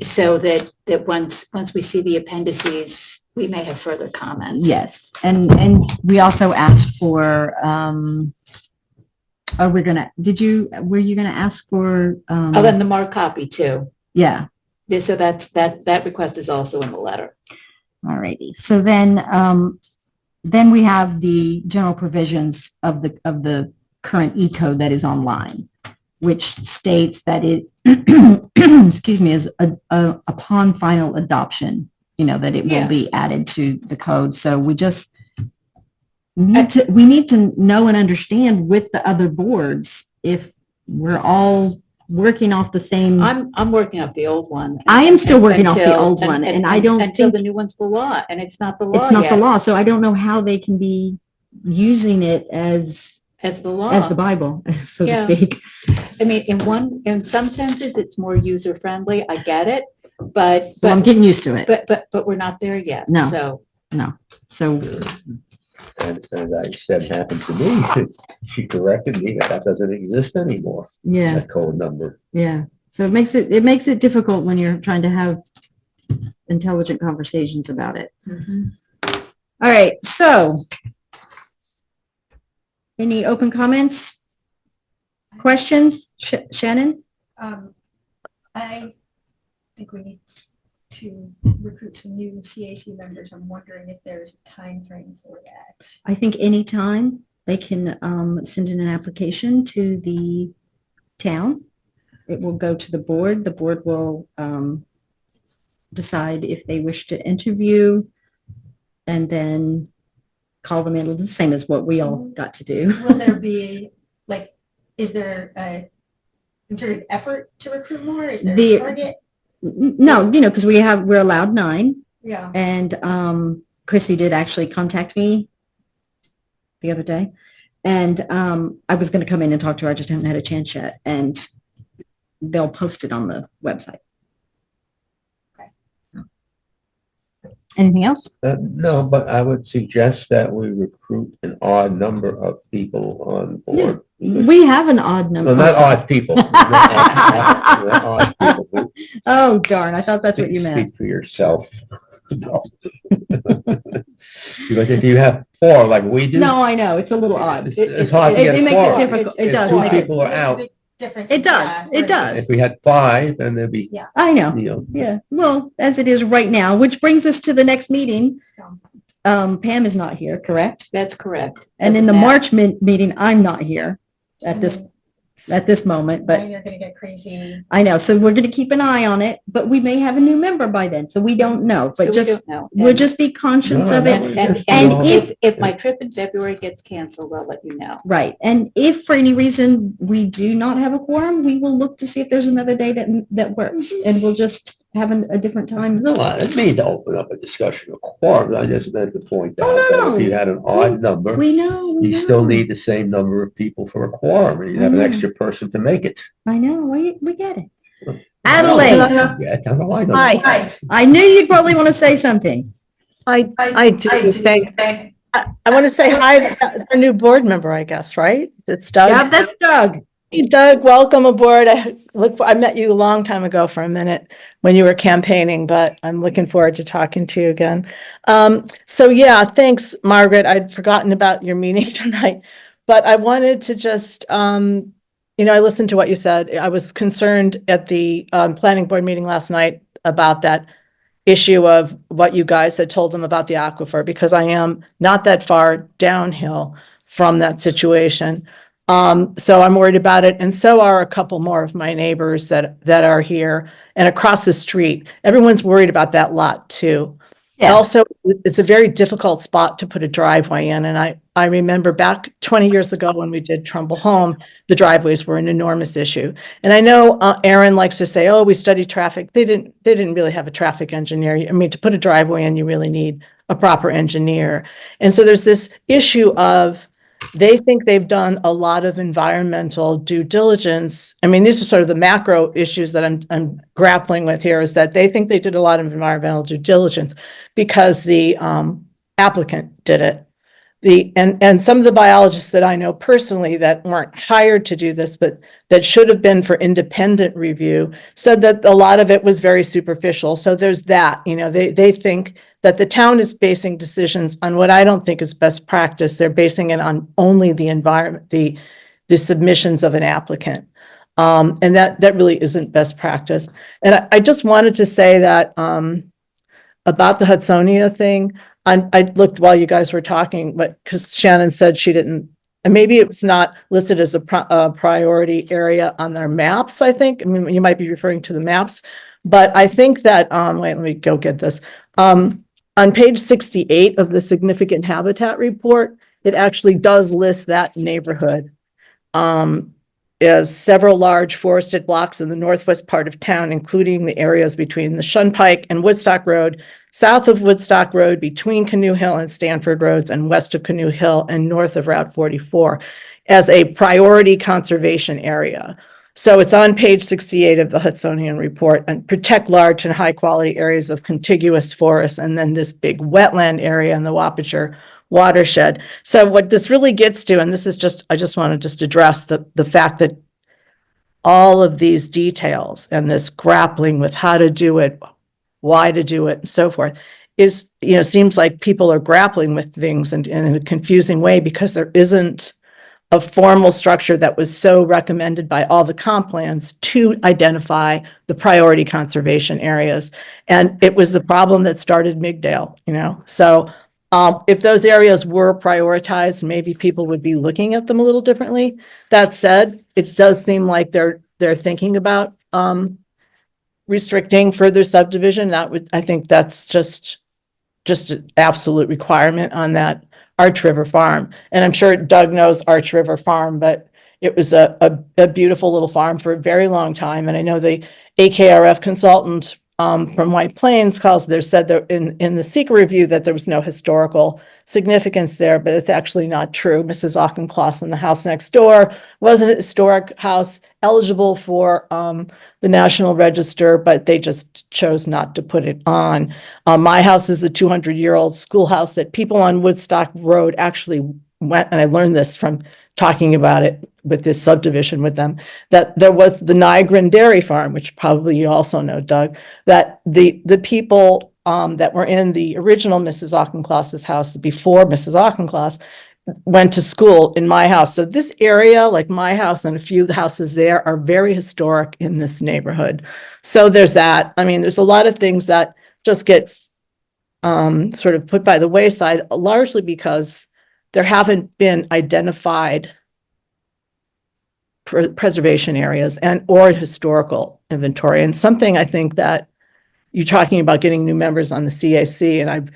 S5: so that once we see the appendices, we may have further comments.
S4: Yes, and we also asked for, were you gonna ask for,
S5: Oh, then the mark copy too.
S4: yeah,
S5: Yeah, so that request is also in the letter.
S4: all righty. So then we have the general provisions of the current E-code that is online, which states that it, excuse me, is upon final adoption, that it will
S5: Yeah.
S4: be added to the code. So we just we need to know and understand with the other boards if we're all working off the same.
S5: I'm working off the old one.
S4: I am still working off the
S5: Until-
S4: old one, and I don't
S5: until
S4: think
S5: the new one's the law, and it's not the law
S4: it's not the
S5: yet,
S4: law. So I don't know how they can be using it as
S5: as the law.
S4: the Bible, so to
S5: Yeah.
S4: speak.
S5: I mean, in some senses, it's more user friendly. I get it, but
S4: Well, I'm getting used to it.
S5: but we're not there yet.
S4: No.
S5: So
S4: So
S2: And as I said, happened to me, she corrected me that doesn't exist anymore,
S4: yeah,
S2: that code number.
S4: yeah. So it makes it difficult when you're trying to have intelligent conversations about it. All right, so any open comments? Questions? Shannon?
S3: I think we need to recruit some new CAC members. I'm wondering if there's a time frame for that.
S4: I think anytime they can send in an application to the town. It will go to the board. The board will decide if they wish to interview and then call them in, the same as what we all got to do.
S3: Will there be, is there a concerted effort to recruit more? Is there
S4: The-
S3: a target?
S4: No, because we're allowed 9.
S3: Yeah.
S4: And Chrissy did actually contact me the other day. And I was going to come in and talk to her. I just haven't had a chance yet. And they'll post it on the website.
S3: Okay.
S4: Anything else?
S2: No, but I would suggest that we recruit an odd number of people on board.
S4: We have an odd number.
S2: No, not odd people. Not odd people.
S4: Oh, darn. I thought that's what you meant.
S2: Speak for yourself. No. Because if you have 4 like we do.
S4: No, I know. It's a little odd.
S2: It's hard to
S4: It
S2: get
S4: makes it
S2: 4.
S4: difficult. It
S2: If
S4: does.
S2: 2
S4: make it-
S2: people are
S3: There's a
S2: out,
S3: big difference.
S4: It does.
S3: Yeah,
S4: It does.
S2: if we had 5, then there'd be,
S4: I know.
S2: you
S4: Yeah. Well, as it is right now, which brings us to the next meeting. Pam is not here, correct?
S5: that's correct.
S4: And in the
S5: Doesn't matter.
S4: March meeting, I'm not here at this moment, but
S3: But you're gonna get crazy.
S4: I know. So we're going to keep an eye on it, but we may have a new member by then. So we don't know,
S5: So
S4: but
S5: we
S4: just,
S5: don't know.
S4: we'll just be conscious
S2: No,
S4: of
S2: no,
S4: it.
S2: it's
S4: and
S2: all-
S5: if my trip in February gets canceled, I'll let you know.
S4: Right. And if for any reason we do not have a quorum, we will look to see if there's another day that works, and we'll just have a different time.
S2: no, I didn't mean to open up a discussion of quorum. I just meant to point
S4: Oh,
S2: out
S4: no,
S2: that if you had an odd number,
S4: We know. we
S2: you still
S4: know.
S2: need the same number of people for a quorum, and you have an
S4: Mhm.
S2: extra person to make it.
S4: I know. We get it. Adelaide,
S2: Yeah, I don't know why. I don't know.
S7: Hi.
S4: I knew you'd probably want to say something.
S7: I do, thanks. I want to say hi to our new board member, I guess, right? It's
S4: Yeah,
S7: Doug.
S4: that's Doug.
S7: Hey, Doug, welcome aboard. I met you a long time ago for a minute when you were campaigning, but I'm looking forward to talking to you again. So yeah, thanks, Margaret. I'd forgotten about your meeting tonight, but I wanted to just, I listened to what you said. I was concerned at the planning board meeting last night about that issue of what you guys had told them about the aquifer, because I am not that far downhill from that situation. So I'm worried about it. And so are a couple more of my neighbors that are here and across the street. Everyone's worried about that lot too.
S4: Yeah.
S7: Also, it's a very difficult spot to put a driveway in. And I remember back 20 years ago when we did Trumbull Home, the driveways were an enormous issue. And I know Aaron likes to say, oh, we studied traffic. They didn't really have a traffic engineer. I mean, to put a driveway in, you really need a proper engineer. And so there's this issue of, they think they've done a lot of environmental due diligence. I mean, these are sort of the macro issues that I'm grappling with here, is that they think they did a lot of environmental due diligence because the applicant did it. And some of the biologists that I know personally that weren't hired to do this, but that should have been for independent review, said that a lot of it was very superficial. So there's that, they think that the town is basing decisions on what I don't think is best practice. They're basing it on only the environment, the submissions of an applicant. And that really isn't best practice. And I just wanted to say that about the Hudsonia thing, I looked while you guys were talking, but because Shannon said she didn't, and maybe it was not listed as a priority area on their maps, I think. I mean, you might be referring to the maps, but I think that, wait, let me go get this. On page 68 of the significant habitat report, it actually does list that neighborhood. As several large forested blocks in the northwest part of town, including the areas between the Shunpike and Woodstock Road, south of Woodstock Road, between Canoe Hill and Stanford Roads, and west of Canoe Hill and north of Route 44, as a priority conservation area. So it's on page 68 of the Hudsonian report, and protect large and high quality areas of contiguous forests, and then this big wetland area in the Wapacher watershed. So what this really gets to, and this is just, I just want to just address the fact that all of these details and this grappling with how to do it, why to do it, and so forth, is, seems like people are grappling with things in a confusing way, because there isn't a formal structure that was so recommended by all the comp plans to identify the priority conservation areas. And it was the problem that started Migdale, so if those areas were prioritized, maybe people would be looking at them a little differently. That said, it does seem like they're thinking about restricting further subdivision. I think that's just an absolute requirement on that Arch River Farm. And I'm sure Doug knows Arch River Farm, but it was a beautiful little farm for a very long time. And I know the AKRF consultant from White Plains said that in the secret review that there was no historical significance there, but it's actually not true. Mrs. Auchincloss in the house next door was a historic house eligible for the National Register, but they just chose not to put it on. My house is a 200-year-old schoolhouse that people on Woodstock Road actually went, and I learned this from talking about it with this subdivision with them, that there was the Nigrin Dairy Farm, which probably you also know, Doug, that the people that were in the original Mrs. Auchincloss's house before Mrs. Auchincloss went to school in my house. So this area, like my house and a few houses there, are very historic in this neighborhood. So there's that. I mean, there's a lot of things that just get sort of put by the wayside, largely because there haven't been identified preservation areas or historical inventory. And something I think that you're talking about getting new members on the CAC, and I've,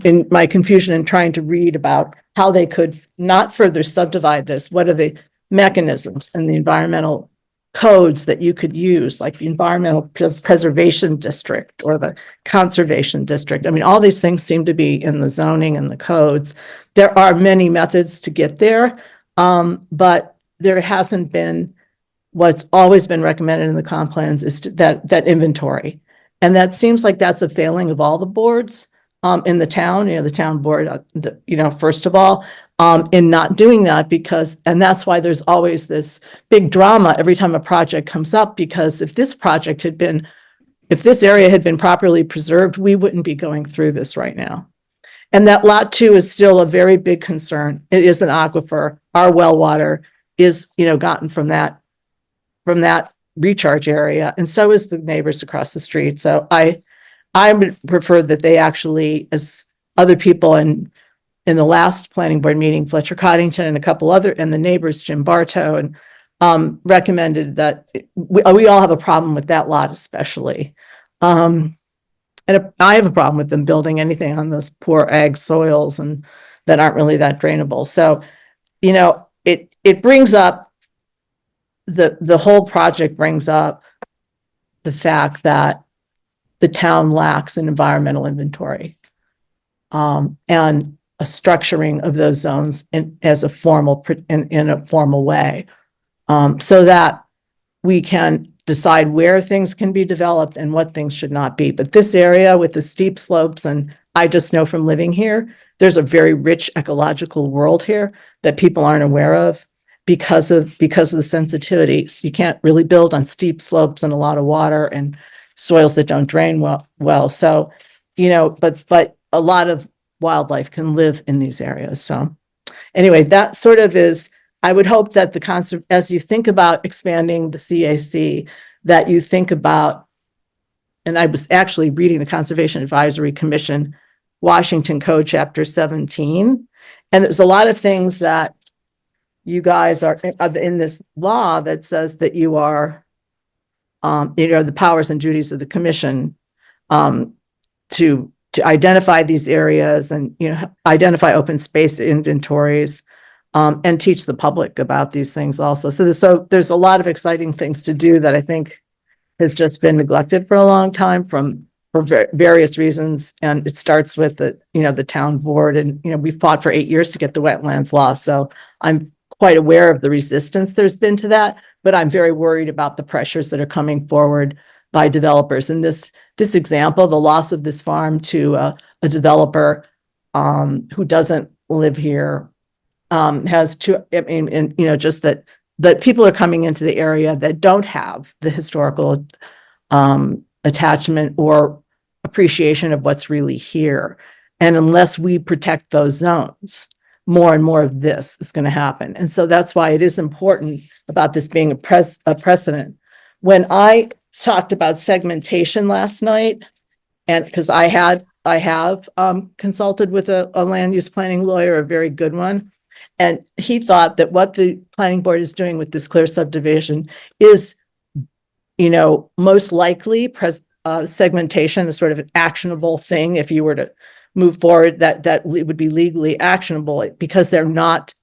S7: in my confusion in trying to read about how they could not further subdivide this, what are the mechanisms and the environmental codes that you could use, like the environmental preservation district or the conservation district. I mean, all these things seem to be in the zoning and the codes. There are many methods to get there, but there hasn't been, what's always been recommended in the comp plans is that inventory. And that seems like that's a failing of all the boards in the town, the town board, first of all, in not doing that, because, and that's why there's always this big drama every time a project comes up, because if this area had been properly preserved, we wouldn't be going through this right now. And that lot 2 is still a very big concern. It is an aquifer. Our well water is, gotten from that recharge area, and so is the neighbors across the street. So I would prefer that they actually, as other people in the last planning board meeting, Fletcher Coddington and a couple other, and the neighbors, Jim Bartow, and recommended that we all have a problem with that lot especially. And I have a problem with them building anything on those poor ag soils and that aren't really that drainable. So, it brings up the whole project brings up the fact that the town lacks an environmental inventory, and a structuring of those zones in a formal way, so that we can decide where things can be developed and what things should not be. But this area with the steep slopes, and I just know from living here, there's a very rich ecological world here that people aren't aware of because of the sensitivity. So you can't really build on steep slopes and a lot of water and soils that don't drain well. So, but a lot of wildlife can live in these areas. So anyway, that sort of is, I would hope that as you think about expanding the CAC, that you think about, and I was actually reading the Conservation Advisory Commission, Washington Code, Chapter 17, and there's a lot of things that you guys are in this law that says that you are, the powers and duties of the commission, to identify these areas and, identify open space inventories, and teach the public about these things also. So there's a lot of exciting things to do that I think has just been neglected for a long time for various reasons. And it starts with the town board, and, we fought for 8 years to get the wetlands law. So I'm quite aware of the resistance there's been to that, but I'm very worried about the pressures that are coming forward by developers. And this example, the loss of this farm to a developer who doesn't live here, has to, just that people are coming into the area that don't have the historical attachment or appreciation of what's really here. And unless we protect those zones, more and more of this is going to happen. And so that's why it is important about this being a precedent. When I talked about segmentation last night, and because I have consulted with a land use planning lawyer, a very good one, and he thought that what the planning board is doing with this clear subdivision is, most likely segmentation is sort of an actionable thing. If you were to move forward, that would be legally actionable because they're not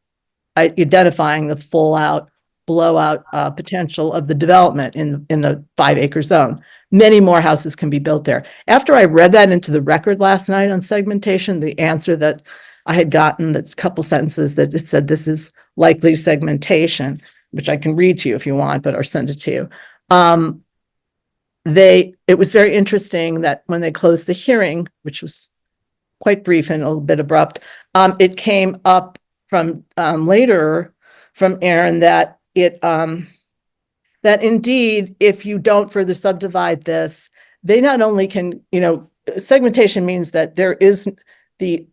S7: identifying the full out blowout potential of the development in the 5 acre zone. Many more houses can be built there. After I read that into the record last night on segmentation, the answer that I had gotten, that's a couple sentences that it said this is likely segmentation, which I can read to you if you want, or send it to you. It was very interesting that when they closed the hearing, which was quite brief and a little bit abrupt, it came up from later from Aaron that that indeed, if you don't further subdivide this, they not only can, segmentation means that there is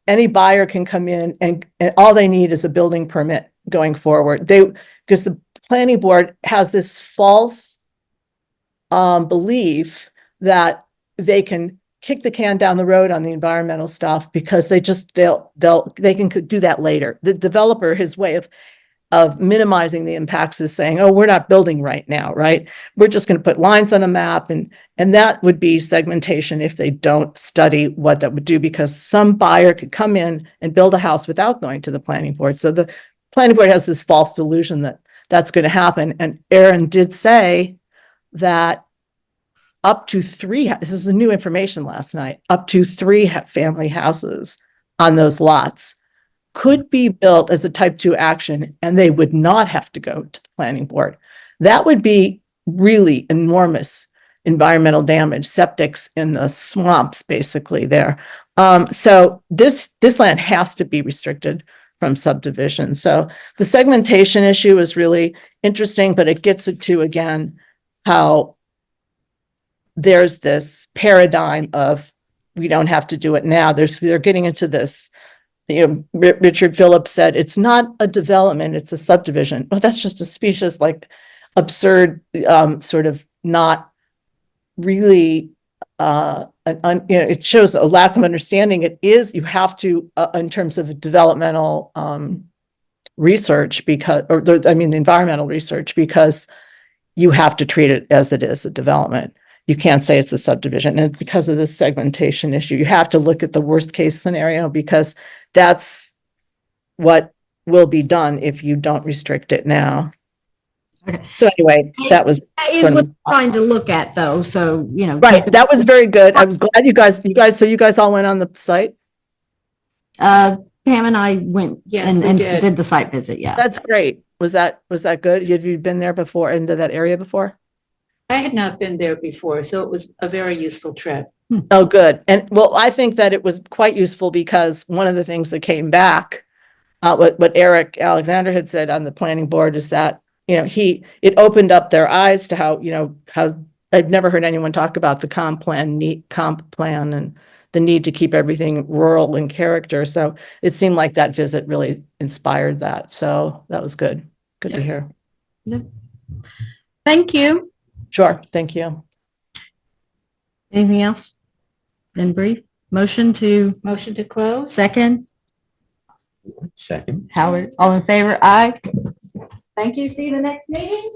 S7: any buyer can come in and all they need is a building permit going forward. Because the planning board has this false belief that they can kick the can down the road on the environmental stuff because they can do that later. The developer, his way of minimizing the impacts is saying, oh, we're not building right now, right? We're just going to put lines on a map, and that would be segmentation if they don't study what that would do, because some buyer could come in and build a house without going to the planning board. So the planning board has this false delusion that that's going to happen. And Aaron did say that up to 3, this is new information last night, up to 3 family houses on those lots could be built as a type 2 action, and they would not have to go to the planning board. That would be really enormous environmental damage, septics in the swamps, basically there. So this land has to be restricted from subdivision. So the segmentation issue is really interesting, but it gets into, again, how there's this paradigm of we don't have to do it now. They're getting into this. Richard Phillips said, it's not a development, it's a subdivision. Oh, that's just a specious, like, absurd, sort of not really, it shows a lack of understanding. It is, you have to, in terms of developmental, research because, the environmental research, because you have to treat it as it is, a development. You can't say it's a subdivision. And because of this segmentation issue, you have to look at the worst case scenario, because that's what will be done if you don't restrict it now.
S4: Okay.
S7: So anyway, that was
S4: That is
S7: sort
S4: what
S7: of,
S4: I'm trying to look at though, so, you know.
S7: right. That was very good. I was glad so you guys all went on the site.
S4: Pam and I went
S5: Yes,
S4: and,
S5: we
S4: and
S5: did.
S4: did the site visit, yeah.
S7: That's great. Was that good? Have you been there before, into that area before?
S5: I had not been there before, so it was a very useful trip.
S7: Oh, good. And well, I think that it was quite useful because one of the things that came back, what Eric Alexander had said on the planning board is that, it opened up their eyes to how I've never heard anyone talk about the comp plan and the need to keep everything rural in character. So it seemed like that visit really inspired that. So that was good. Good to hear.
S4: Thank you.
S7: Sure. Thank you.
S4: Anything else? In brief, motion to
S5: Motion to close?
S4: second,
S2: Second.
S4: Howard, all in favor? Aye. Thank you. See you the next meeting.